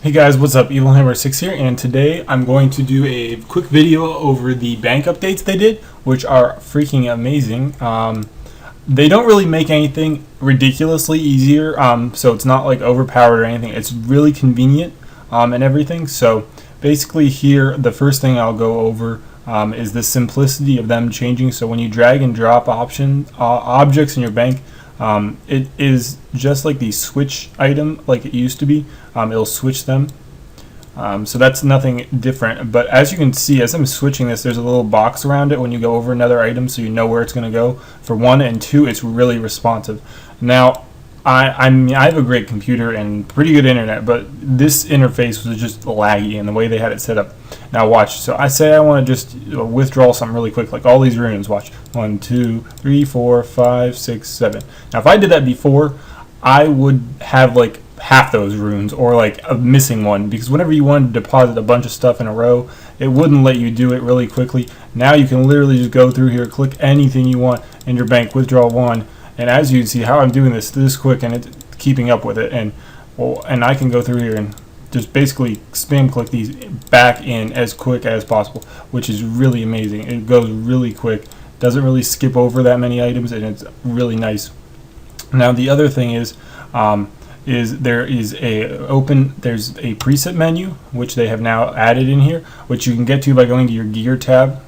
Hey guys, what's up? EvilHammer6 here, and today I'm going to do a quick video over the bank updates they did, which are freaking amazing. They don't really make anything ridiculously easier, so it's not like overpowered or anything. It's really convenient and everything. So basically here, the first thing I'll go over is the simplicity of them changing. So when you drag and drop objects in your bank, it is just like the switch item like it used to be. It'll switch them, so that's nothing different. But as you can see, as I'm switching this, there's a little box around it when you go over another item, so you know where it's going to go. For one, and two, it's really responsive. Now I mean, I have a great computer and pretty good internet, but this interface was just laggy in the way they had it set up. Now watch, so I say I want to just withdraw something really quick, like all these runes. Watch, 1 2 3 4 5 6 7. Now if I did that before, I would have like half those runes or like a missing one, because whenever you wanted to deposit a bunch of stuff in a row, it wouldn't let you do it really quickly. Now you can literally just go through here, click anything you want in your bank, withdraw one, and as you can see how I'm doing this quick, and it's keeping up with it. And I can go through here and just basically spam click these back in as quick as possible, which is really amazing. It goes really quick, doesn't really skip over that many items, and it's really nice. Now the other thing is there's a preset menu which they have now added in here, which you can get to by going to your gear tab.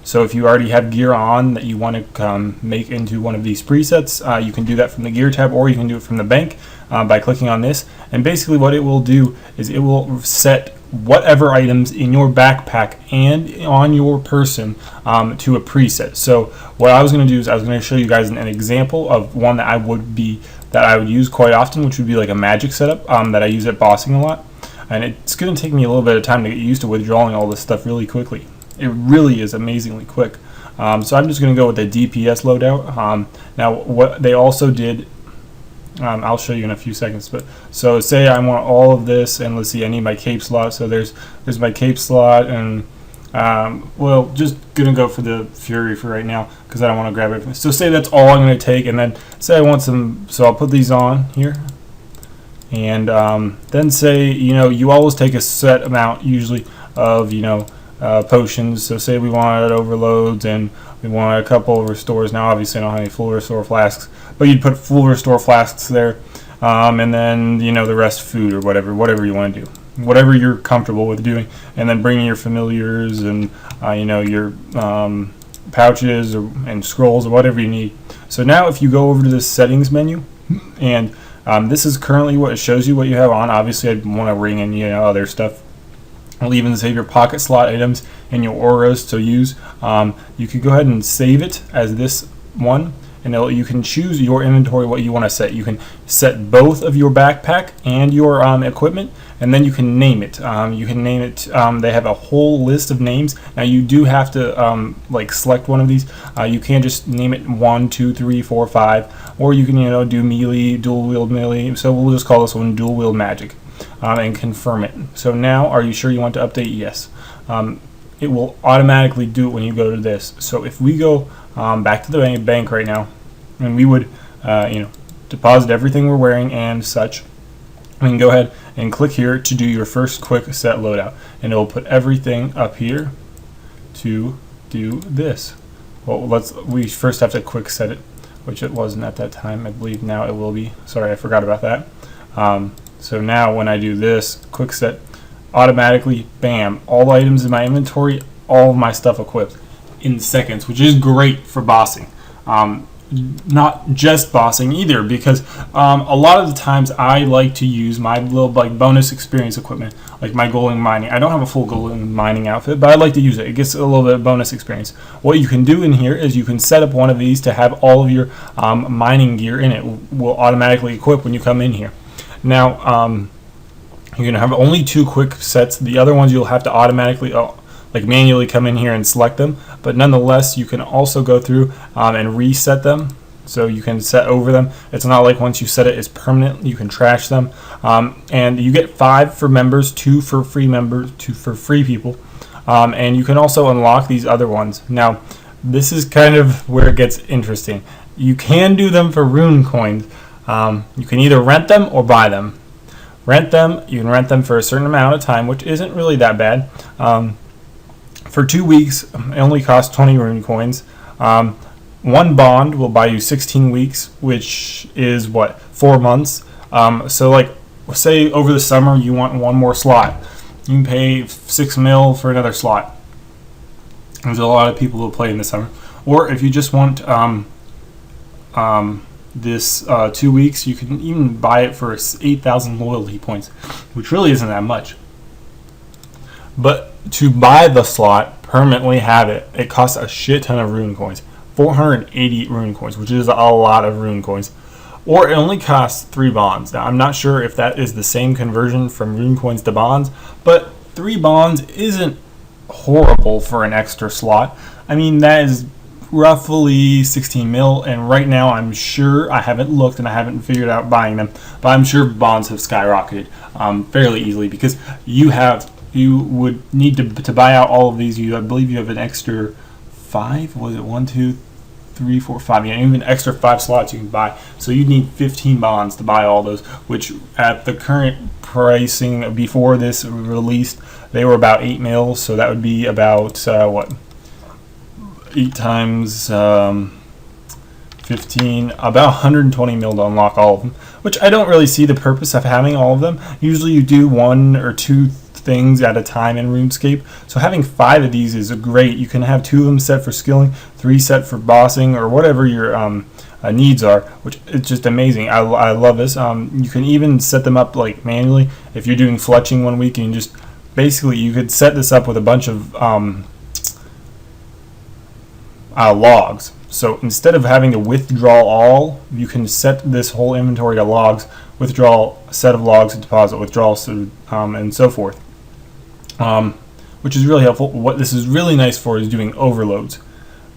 So if you already have gear on that you want to make into one of these presets, you can do that from the gear tab, or you can do it from the bank by clicking on this. And basically what it will do is it will set whatever items in your backpack and on your person to a preset. So what I was going to do is I was going to show you guys an example of one that I would use quite often, which would be like a magic setup that I use at bossing a lot. And it's going to take me a little bit of time to get used to withdrawing all this stuff really quickly. It really is amazingly quick. So I'm just going to go with the DPS loadout. Now what they also did, I'll show you in a few seconds, but so say I want all of this, and let's see, I need my cape slot. So there's my cape slot, and well, just gonna go for the fury for right now because I don't want to grab everything. So say that's all I'm going to take, and then say I want some, so I'll put these on here, and then say, you always take a set amount usually of potions. So say we wanted overloads and we want a couple of restores. Now obviously I don't have any full restore flasks, but you'd put full restore flasks there, and then the rest food or whatever you want to do, whatever you're comfortable with doing, and then bringing your familiars and your pouches and scrolls or whatever you need. So now if you go over to the settings menu, and this is currently what it shows you what you have on. Obviously I'd want a ring and other stuff. I'll even save your pocket slot items and your auras to use. You can go ahead and save it as this one, and you can choose your inventory, what you want to set. You can set both of your backpack and your equipment, and then you can name it. They have a whole list of names. Now you do have to select one of these. You can't just name it 1 2 3 4 5, or you can do melee, dual wield melee. So we'll just call this one dual wield magic. And confirm it. So now, are you sure you want to update? Yes. It will automatically do it when you go to this. So if we go back to the bank right now, and we would deposit everything we're wearing and such, we can go ahead and click here to do your first quick set loadout, and it will put everything up here to do this. Well, we first have to quick set it, which it wasn't at that time. I believe now it will be. Sorry, I forgot about that. So now when I do this quick set, automatically, bam, all the items in my inventory, all of my stuff equipped in seconds, which is great for bossing. Not just bossing either, because a lot of the times I like to use my little bonus experience equipment, like my golden mining. I don't have a full golden mining outfit, but I like to use it. It gets a little bit of bonus experience. What you can do in here is you can set up one of these to have all of your mining gear in it. Will automatically equip when you come in here. Now, you're going to have only 2 quick sets. The other ones you'll have to automatically, manually come in here and select them. But nonetheless, you can also go through and reset them. So you can set over them. It's not like once you set it, it's permanent. You can trash them. And you get 5 for members, 2 for free members, 2 for free people. And you can also unlock these other ones. Now, this is kind of where it gets interesting. You can do them for rune coins. You can either rent them or buy them. rent them. You can rent them for a certain amount of time, which isn't really that bad. For 2 weeks, it only costs 20 rune coins. One bond will buy you 16 weeks, which is what, 4 months. So like, say over the summer you want one more slot, you can pay 6 mil for another slot. There's a lot of people who play in the summer. Or if you just want this 2 weeks, you can even buy it for 8,000 loyalty points, which really isn't that much. But to buy the slot, permanently have it, it costs a shit ton of rune coins. 480 rune coins, which is a lot of rune coins. Or it only costs 3 bonds. Now, I'm not sure if that is the same conversion from rune coins to bonds, but 3 bonds isn't horrible for an extra slot. I mean, that is roughly 16 mil, and right now I'm sure, I haven't looked and I haven't figured out buying them, but I'm sure bonds have skyrocketed fairly easily, because you would need to buy out all of these. I believe you have an extra 5, was it 1, 2, 3, 4, 5, yeah, even extra 5 slots you can buy. So you need 15 bonds to buy all those, which at the current pricing before this released, they were about 8 mil, so that would be about what, 8 times 15, about 120 mil to unlock all of them, which I don't really see the purpose of having all of them. Usually you do 1 or 2 things at a time in RuneScape, so having 5 of these is great. You can have 2 of them set for skilling, 3 set for bossing, or whatever your needs are, which it's just amazing. I love this. You can even set them up like manually. If you're doing fletching one week, and just basically you could set this up with a bunch of logs. So instead of having to withdraw all, you can set this whole inventory to logs, withdraw a set of logs, deposit withdrawals, and so forth, which is really helpful. What this is really nice for is doing overloads,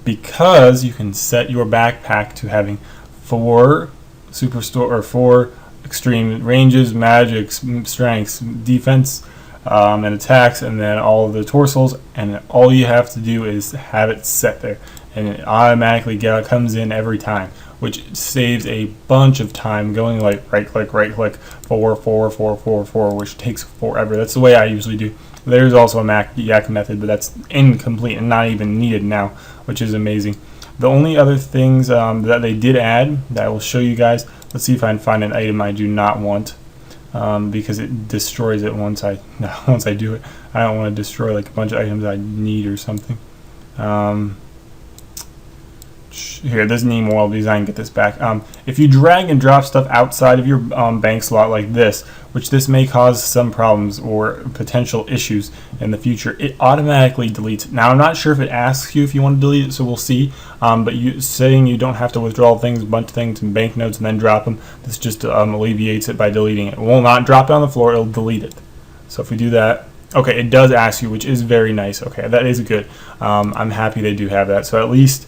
because you can set your backpack to having 4 superstore or 4 extreme ranges, magics, strengths, defense, and attacks, and then all of the torsos, and all you have to do is have it set there, and it automatically comes in every time, which saves a bunch of time going like right click 4 4 4 4 4, which takes forever. That's the way I usually do. There's also a yak method, but that's incomplete and not even needed now, which is amazing. The only other things that they did add that I will show you guys, let's see if I can find an item I do not want, because it destroys it once I do it. I don't want to destroy like a bunch of items I need or something. Here, this name world design, get this back. If you drag and drop stuff outside of your bank slot like this, which this may cause some problems or potential issues in the future, it automatically deletes it. Now, I'm not sure if it asks you if you want to delete it, so we'll see. But saying you don't have to withdraw things, a bunch of things, and banknotes, and then drop them, this just alleviates it by deleting it. It will not drop it on the floor, it'll delete it. So if we do that, okay, it does ask you, which is very nice. Okay, that is good. I'm happy they do have that. So at least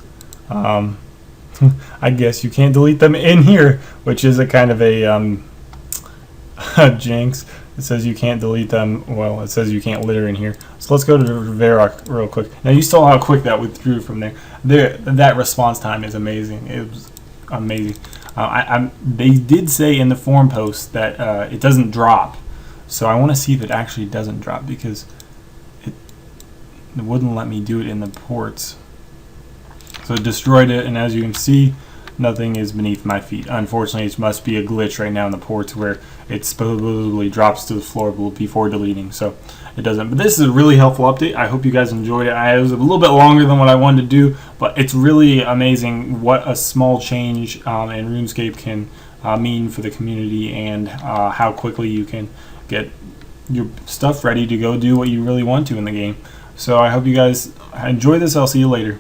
I guess you can't delete them in here, which is a kind of a jinx. It says you can't delete them. Well, it says you can't litter in here. So let's go to Varrock real quick. Now you saw how quick that withdrew from there. That response time is amazing. It was amazing. They did say in the forum post that it doesn't drop. So I want to see if it actually doesn't drop, because it wouldn't let me do it in the ports. So it destroyed it, and as you can see, nothing is beneath my feet. Unfortunately, it must be a glitch right now in the ports where it supposedly drops to the floor before deleting, so it doesn't. But this is a really helpful update. I hope you guys enjoyed it. It was a little bit longer than what I wanted to do, but it's really amazing what a small change in RuneScape can mean for the community, and how quickly you can get your stuff ready to go do what you really want to in the game. So I hope you guys enjoy this. I'll see you later.